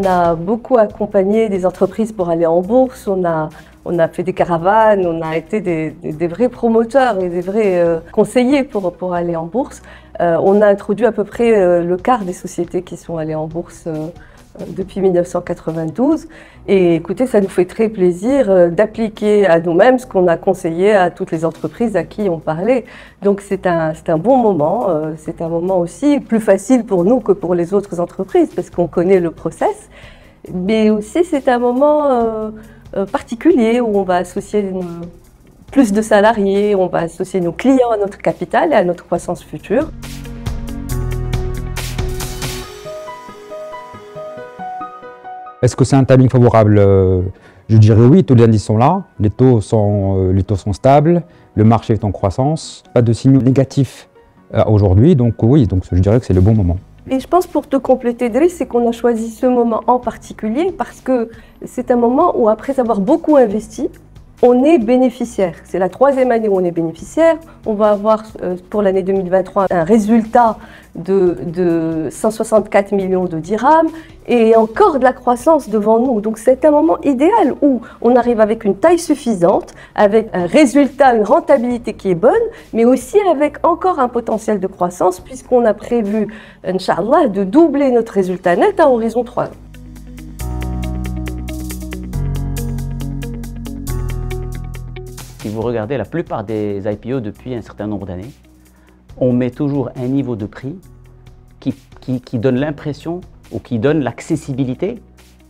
On a beaucoup accompagné des entreprises pour aller en bourse, on a fait des caravanes, on a été des vrais promoteurs et des vrais conseillers pour aller en bourse. On a introduit à peu près le quart des sociétés qui sont allées en bourse depuis 1992. Et écoutez, ça nous fait très plaisir d'appliquer à nous-mêmes ce qu'on a conseillé à toutes les entreprises à qui on parlait. Donc c'est un bon moment, c'est un moment aussi plus facile pour nous que pour les autres entreprises parce qu'on connaît le process. Mais aussi c'est un moment particulier où on va associer plus de salariés, on va associer nos clients à notre capital et à notre croissance future. Est-ce que c'est un timing favorable? Je dirais oui, tous les indices sont là, les taux sont stables, le marché est en croissance, pas de signaux négatifs aujourd'hui, donc oui, donc je dirais que c'est le bon moment. Et je pense pour te compléter, Driss, c'est qu'on a choisi ce moment en particulier parce que c'est un moment où après avoir beaucoup investi, on est bénéficiaire. C'est la troisième année où on est bénéficiaire. On va avoir pour l'année 2023 un résultat de 164 millions de dirhams et encore de la croissance devant nous. Donc c'est un moment idéal où on arrive avec une taille suffisante, avec un résultat, une rentabilité qui est bonne, mais aussi avec encore un potentiel de croissance puisqu'on a prévu, Inch'Allah, de doubler notre résultat net à horizon 3 ans. Si vous regardez la plupart des IPO depuis un certain nombre d'années, on met toujours un niveau de prix qui donne l'impression ou qui donne l'accessibilité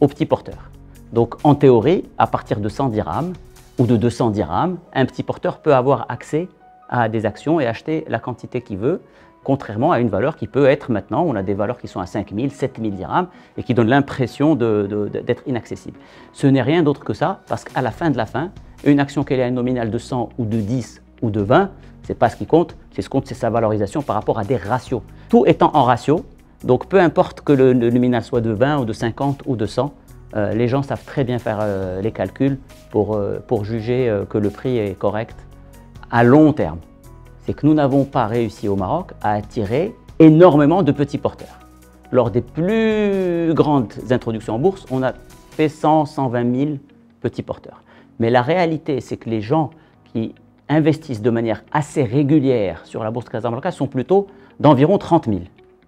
aux petits porteurs. Donc en théorie, à partir de 100 dirhams ou de 200 dirhams, un petit porteur peut avoir accès à des actions et acheter la quantité qu'il veut, contrairement à une valeur qui peut être maintenant, on a des valeurs qui sont à 5 000, 7 000 dirhams et qui donnent l'impression d'être inaccessibles. Ce n'est rien d'autre que ça, parce qu'à la fin de la fin, une action qu'elle ait un nominal de 100 ou de 10 ou de 20, ce n'est pas ce qui compte, ce qui compte c'est sa valorisation par rapport à des ratios. Tout étant en ratio, donc peu importe que le nominal soit de 20 ou de 50 ou de 100, les gens savent très bien faire les calculs pour juger que le prix est correct à long terme. C'est que nous n'avons pas réussi au Maroc à attirer énormément de petits porteurs. Lors des plus grandes introductions en bourse, on a fait 100, 120 000 petits porteurs. Mais la réalité, c'est que les gens qui investissent de manière assez régulière sur la bourse de Casablanca sont plutôt d'environ 30 000.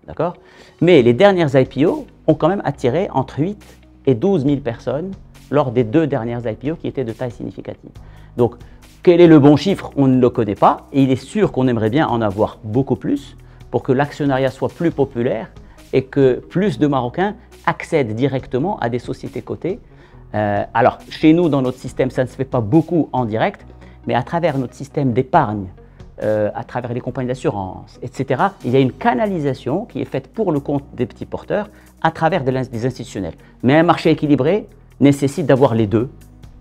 D'accord ? Mais les dernières IPO ont quand même attiré entre 8 et 12 000 personnes lors des 2 dernières IPO qui étaient de taille significative. Donc, quel est le bon chiffre? On ne le connaît pas et il est sûr qu'on aimerait bien en avoir beaucoup plus pour que l'actionnariat soit plus populaire et que plus de Marocains accèdent directement à des sociétés cotées. Alors, chez nous, dans notre système, ça ne se fait pas beaucoup en direct, mais à travers notre système d'épargne, à travers les compagnies d'assurance, etc., il y a une canalisation qui est faite pour le compte des petits porteurs à travers des institutionnels. Mais un marché équilibré nécessite d'avoir les deux,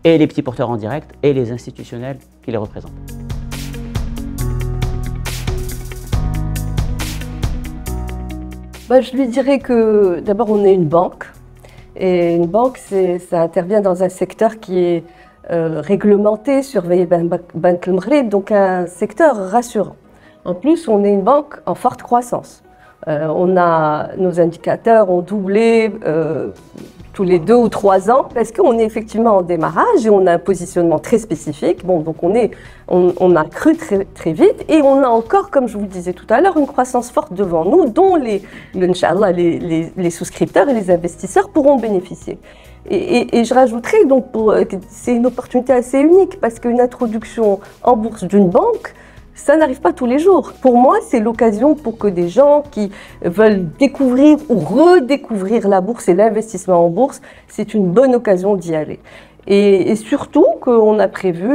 et les petits porteurs en direct et les institutionnels qui les représentent. Je lui dirais que d'abord on est une banque. Et une banque, ça intervient dans un secteur qui est réglementé, surveillé par Banque Maghreb, donc un secteur rassurant. En plus, on est une banque en forte croissance. Nos indicateurs ont doublé tous les 2 ou 3 ans parce qu'on est effectivement en démarrage et on a un positionnement très spécifique. Bon, donc on a cru très vite et on a encore, comme je vous le disais tout à l'heure, une croissance forte devant nous dont Inch'Allah, les souscripteurs et les investisseurs pourront bénéficier. Et je rajouterais donc, c'est une opportunité assez unique parce qu'une introduction en bourse d'une banque, ça n'arrive pas tous les jours. Pour moi, c'est l'occasion pour que des gens qui veulent découvrir ou redécouvrir la bourse et l'investissement en bourse, c'est une bonne occasion d'y aller. Et surtout qu'on a prévu,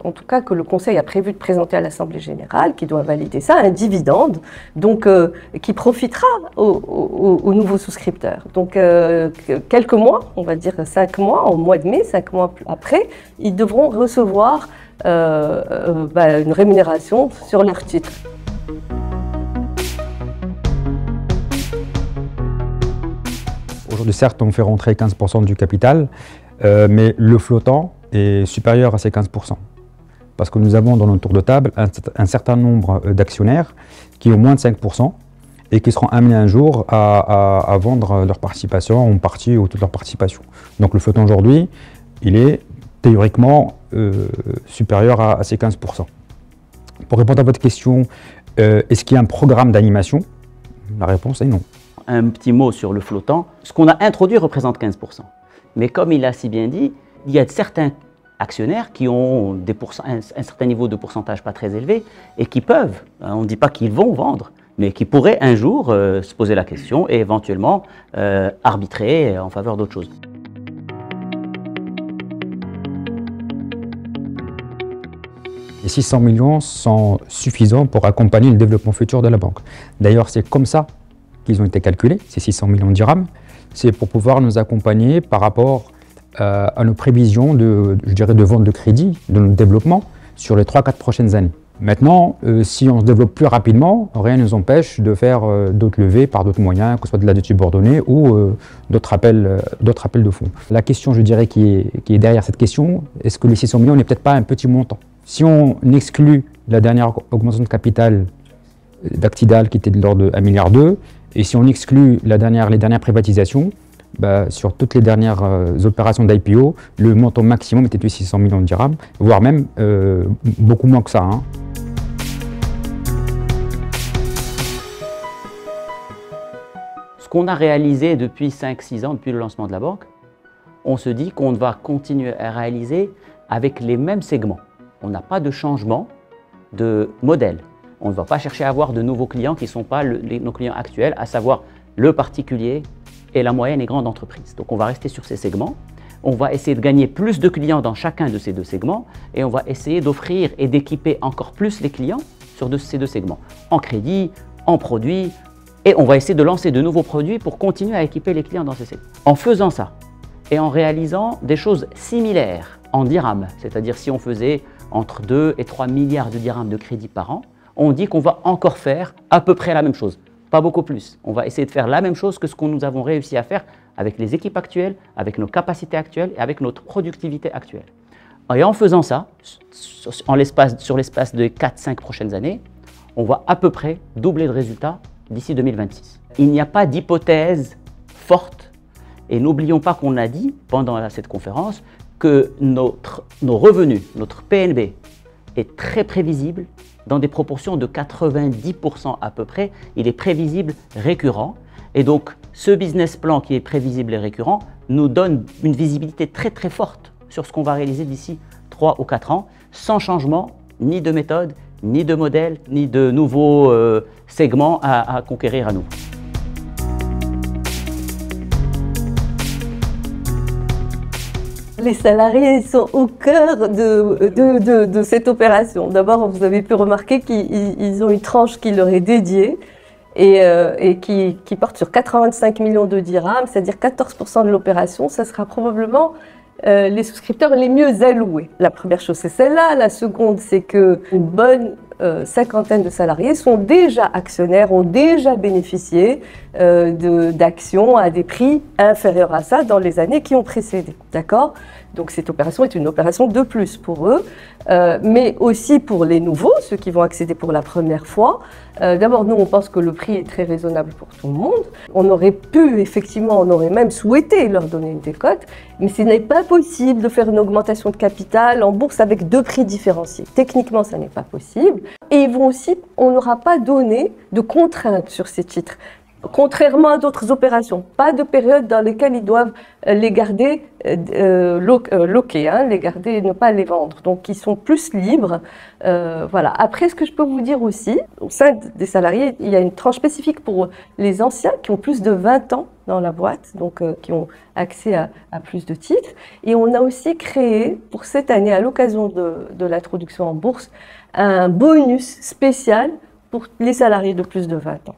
en tout cas que le Conseil a prévu de présenter à l'Assemblée Générale, qui doit valider ça, un dividende, donc qui profitera aux nouveaux souscripteurs. Donc quelques mois, on va dire 5 mois, au mois de mai, 5 mois après, ils devront recevoir une rémunération sur leur titre. Aujourd'hui, certes, on fait rentrer 15% du capital, mais le flottant est supérieur à ces 15%. Parce que nous avons dans notre tour de table un certain nombre d'actionnaires qui ont moins de 5%. et qui seront amenés un jour à vendre leur participation, en partie ou toute leur participation. Donc le flottant aujourd'hui, il est théoriquement supérieur à ces 15%. Pour répondre à votre question, est-ce qu'il y a un programme d'animation? La réponse est non. Un petit mot sur le flottant. Ce qu'on a introduit représente 15%. Mais comme il a si bien dit, il y a certains actionnaires qui ont un certain niveau de pourcentage pas très élevé et qui peuvent, on ne dit pas qu'ils vont vendre, mais qui pourraient un jour se poser la question et éventuellement arbitrer en faveur d'autre chose. Les 600 millions sont suffisants pour accompagner le développement futur de la banque. D'ailleurs, c'est comme ça qu'ils ont été calculés, ces 600 millions de dirhams. C'est pour pouvoir nous accompagner par rapport à nos prévisions de vente de crédit, de notre développement sur les 3-4 prochaines années. Maintenant, si on se développe plus rapidement, rien ne nous empêche de faire d'autres levées par d'autres moyens, que ce soit de la dette subordonnée ou d'autres appels de fonds. La question, je dirais, qui est derrière cette question, est-ce que les 600 millions n'est peut-être pas un petit montant? Si on exclut la dernière augmentation de capital d'Actidal qui était de l'ordre de 1,2 milliard, et si on exclut les dernières privatisations, sur toutes les dernières opérations d'IPO, le montant maximum était de 600 millions de dirhams, voire même beaucoup moins que ça. Hein. Ce qu'on a réalisé depuis 5-6 ans, depuis le lancement de la banque, on se dit qu'on va continuer à réaliser avec les mêmes segments. On n'a pas de changement de modèle. On ne va pas chercher à avoir de nouveaux clients qui ne sont pas nos clients actuels, à savoir le particulier et la moyenne et grande entreprise. Donc on va rester sur ces segments. On va essayer de gagner plus de clients dans chacun de ces deux segments et on va essayer d'offrir et d'équiper encore plus les clients sur ces deux segments, en crédit, en produits, et on va essayer de lancer de nouveaux produits pour continuer à équiper les clients dans ces segments. En faisant ça et en réalisant des choses similaires en dirhams, c'est-à-dire si on faisait entre 2 et 3 milliards de dirhams de crédit par an, on dit qu'on va encore faire à peu près la même chose, pas beaucoup plus. On va essayer de faire la même chose que ce que nous avons réussi à faire avec les équipes actuelles, avec nos capacités actuelles et avec notre productivité actuelle. Et en faisant ça, sur l'espace de 4-5 prochaines années, on va à peu près doubler de résultats d'ici 2026. Il n'y a pas d'hypothèse forte et n'oublions pas qu'on a dit pendant cette conférence que nos revenus, notre PNB est très prévisible dans des proportions de 90% à peu près. Il est prévisible, récurrent. Et donc, ce business plan qui est prévisible et récurrent nous donne une visibilité très très forte sur ce qu'on va réaliser d'ici 3 ou 4 ans, sans changement ni de méthode, ni de modèle, ni de nouveaux segments à conquérir à nouveau. Les salariés sont au cœur de cette opération. D'abord, vous avez pu remarquer qu'ils ont une tranche qui leur est dédiée et qui porte sur 85 millions de dirhams, c'est-à-dire 14% de l'opération. Ça sera probablement les souscripteurs les mieux alloués. La première chose, c'est celle-là. La seconde, c'est qu'une bonne cinquantaine de salariés sont déjà actionnaires, ont déjà bénéficié d'actions à des prix inférieurs à ça dans les années qui ont précédé. D'accord ? Donc cette opération est une opération de plus pour eux, mais aussi pour les nouveaux, ceux qui vont accéder pour la première fois. D'abord, nous, on pense que le prix est très raisonnable pour tout le monde. On aurait pu, effectivement, on aurait même souhaité leur donner une décote, mais ce n'est pas possible de faire une augmentation de capital en bourse avec deux prix différenciés. Techniquement, ça n'est pas possible. Et ils vont aussi, on n'aura pas donné de contraintes sur ces titres. Contrairement à d'autres opérations, pas de période dans lesquelles ils doivent les garder loqués, les garder et ne pas les vendre. Donc, ils sont plus libres. Voilà. Après, ce que je peux vous dire aussi, au sein des salariés, il y a une tranche spécifique pour les anciens qui ont plus de 20 ans dans la boîte, donc qui ont accès à plus de titres. Et on a aussi créé, pour cette année, à l'occasion de l'introduction en bourse, un bonus spécial pour les salariés de plus de 20 ans.